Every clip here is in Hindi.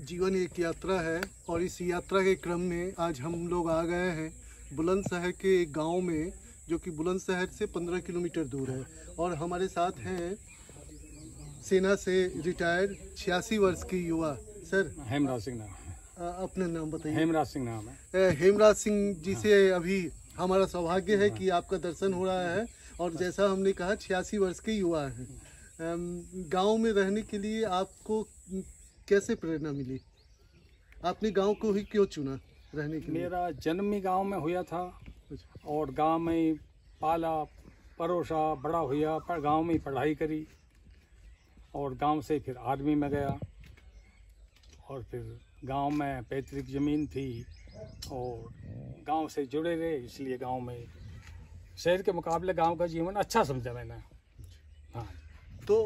जीवन एक यात्रा है और इस यात्रा के क्रम में आज हम लोग आ गए हैं बुलंदशहर के एक गांव में, जो कि बुलंदशहर से 15 किलोमीटर दूर है। और हमारे साथ हैं सेना से रिटायर्ड 86 वर्ष के युवा। सर, हेमराज सिंह नाम है। अपना नाम बताइए। हेमराज सिंह नाम है। हेमराज सिंह जी से अभी हमारा सौभाग्य है कि आपका दर्शन हो रहा है। और जैसा हमने कहा 86 वर्ष के युवा हैं। गांव में रहने के लिए आपको कैसे प्रेरणा मिली? आपने गांव को ही क्यों चुना रहने के लिए? मेरा जन्म ही गांव में हुआ था और गांव में ही पाला परोसा बड़ा हुआ, पर गांव में ही पढ़ाई करी और गांव से फिर आर्मी में गया। और फिर गांव में पैतृक ज़मीन थी और गांव से जुड़े रहे, इसलिए गांव में शहर के मुकाबले गांव का जीवन अच्छा समझा मैंने। हाँ, तो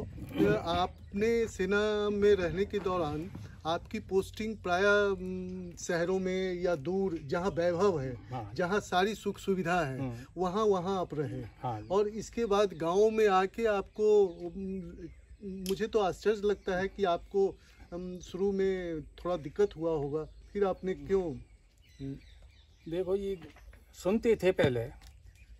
आपने सेना में रहने के दौरान आपकी पोस्टिंग प्राय शहरों में या दूर जहाँ वैभव है, हाँ, जहाँ सारी सुख सुविधा है, वहाँ आप रहे। हाँ, और इसके बाद गांव में आके आपको, मुझे तो आश्चर्य लगता है कि आपको शुरू में थोड़ा दिक्कत हुआ होगा, फिर आपने क्यों? देखो ये सुनते थे पहले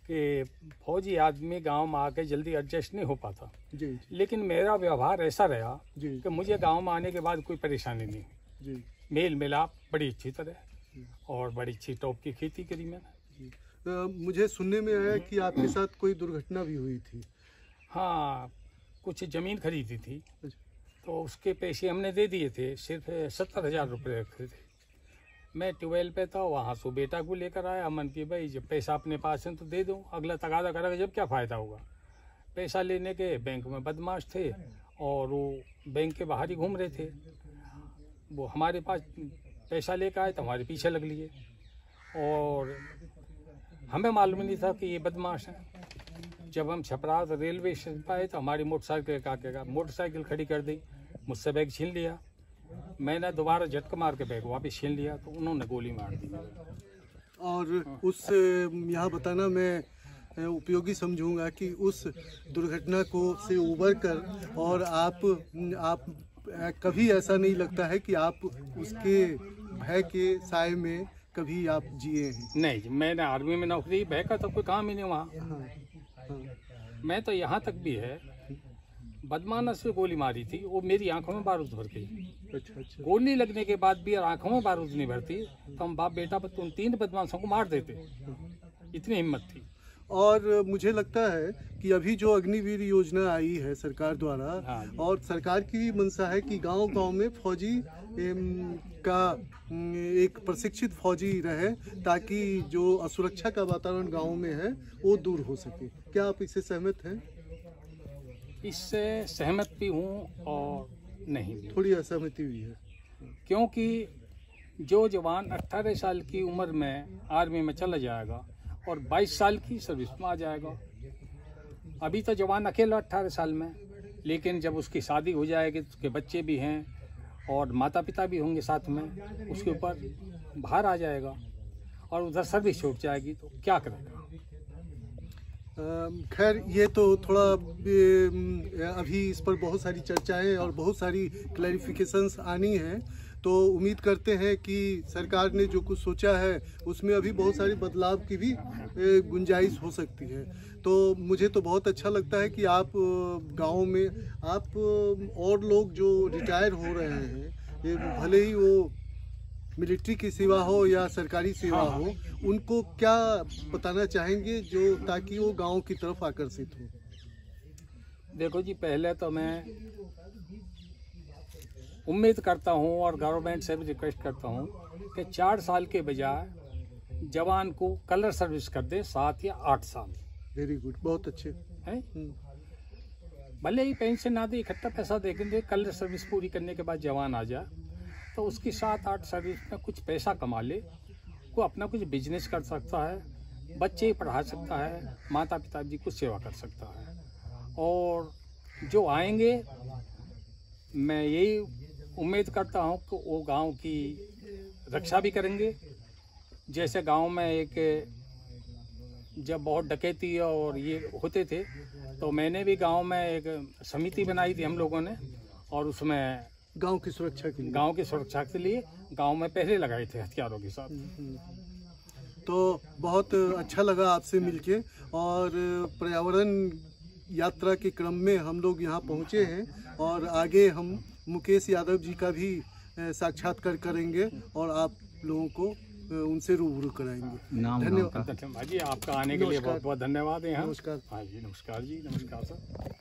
कि फौजी आदमी गांव में आके जल्दी एडजस्ट नहीं हो पाता जी, लेकिन मेरा व्यवहार ऐसा रहा जी कि मुझे गांव में आने के बाद कोई परेशानी नहीं जी, मेल मिलाप बड़ी अच्छी तरह और बड़ी अच्छी टॉप की खेती करी मैंने। मुझे सुनने में आया कि आपके साथ कोई दुर्घटना भी हुई थी। हाँ, कुछ ज़मीन खरीदी थी तो उसके पैसे हमने दे दिए थे, सिर्फ 70,000 रुपये रखे थे। मैं ट्वेल्व पे था, वहाँ से बेटा को लेकर आया, मन की भाई जब पैसा अपने पास है तो दे दो, अगला तगादा करेगा जब क्या फ़ायदा होगा। पैसा लेने के बैंक में बदमाश थे और वो बैंक के बाहर ही घूम रहे थे। वो हमारे पास पैसा लेकर आए तो हमारे पीछे लग लिए और हमें मालूम नहीं था कि ये बदमाश हैं। जब हम छपरा रेलवे स्टेशन पर आए तो हमारी मोटरसाइकिल खड़ी कर दी, मुझसे बैग छीन लिया। मैंने दोबारा झटका मार के बैग वापस छीन लिया तो उन्होंने गोली मार दी। और उस यहाँ बताना मैं उपयोगी समझूंगा कि उस दुर्घटना को से उबर कर और आप कभी ऐसा नहीं लगता है कि आप उसके भय के साए में कभी आप जिए हैं? नहीं, मैंने आर्मी में नौकरी, भय का तो कोई काम ही नहीं वहाँ। हाँ, हाँ। मैं तो यहाँ तक भी है, बदमाश से गोली मारी थी, वो मेरी आंखों में बारूद भर गई। अच्छा। गोली लगने के बाद भी आंखों में बारूद नहीं भरती तो हम बाप बेटा पर उन 3 बदमाशों को मार देते, इतनी हिम्मत थी। और मुझे लगता है कि अभी जो अग्निवीर योजना आई है सरकार द्वारा, हाँ, और सरकार की भी मंशा है कि गांव-गांव में फौजी का एक प्रशिक्षित फौजी रहे, ताकि जो असुरक्षा का वातावरण गांव में है वो दूर हो सके। क्या आप इससे सहमत हैं? इससे सहमत भी हूँ और नहीं भी, थोड़ी असहमति भी है। क्योंकि जो जवान 18 साल की उम्र में आर्मी में चला जाएगा और 22 साल की सर्विस में आ जाएगा। अभी तो जवान अकेला 18 साल में, लेकिन जब उसकी शादी हो जाएगी तो उसके बच्चे भी हैं और माता पिता भी होंगे साथ में, उसके ऊपर बाहर आ जाएगा और उधर सर्विस छूट जाएगी तो क्या करेगा। खैर, ये तो थोड़ा अभी इस पर बहुत सारी चर्चाएं और बहुत सारी क्लैरिफिकेशंस आनी हैं, तो उम्मीद करते हैं कि सरकार ने जो कुछ सोचा है उसमें अभी बहुत सारी बदलाव की भी गुंजाइश हो सकती है। तो मुझे तो बहुत अच्छा लगता है कि आप गांव में, आप और लोग जो रिटायर हो रहे हैं, ये भले ही वो मिलिट्री की सेवा हो या सरकारी सेवा हो, उनको क्या बताना चाहेंगे जो ताकि वो गांव की तरफ आकर्षित हो? देखो जी, पहले तो मैं उम्मीद करता हूँ और गवर्नमेंट से भी रिक्वेस्ट करता हूँ कि 4 साल के बजाय जवान को कलर सर्विस कर दे 7 या 8 साल। वेरी गुड, बहुत अच्छे हैं। भले ही पेंशन ना दे, इकट्ठा पैसा देंगे, कलर सर्विस पूरी करने के बाद जवान आ जाए तो उसकी 7-8 सर्विस में कुछ पैसा कमा ले, वो अपना कुछ बिजनेस कर सकता है, बच्चे पढ़ा सकता है, माता पिता जी को सेवा कर सकता है। और जो आएंगे, मैं यही उम्मीद करता हूँ कि वो गांव की रक्षा भी करेंगे। जैसे गांव में एक जब बहुत डकैती और ये होते थे तो मैंने भी गांव में एक समिति बनाई थी हम लोगों ने, और उसमें गांव की सुरक्षा के लिए। गांव की सुरक्षा के लिए गांव में पहरे लगाए थे हथियारों के साथ। तो बहुत अच्छा लगा आपसे मिलके, और पर्यावरण यात्रा के क्रम में हम लोग यहाँ पहुँचे हैं और आगे हम मुकेश यादव जी का भी साक्षात्कार करेंगे और आप लोगों को उनसे रूबरू कराएंगे। धन्यवाद जी, आपका आने के लिए बहुत बहुत धन्यवाद है। नमस्कार। हाँ जी, नमस्कार जी, नमस्कार सर।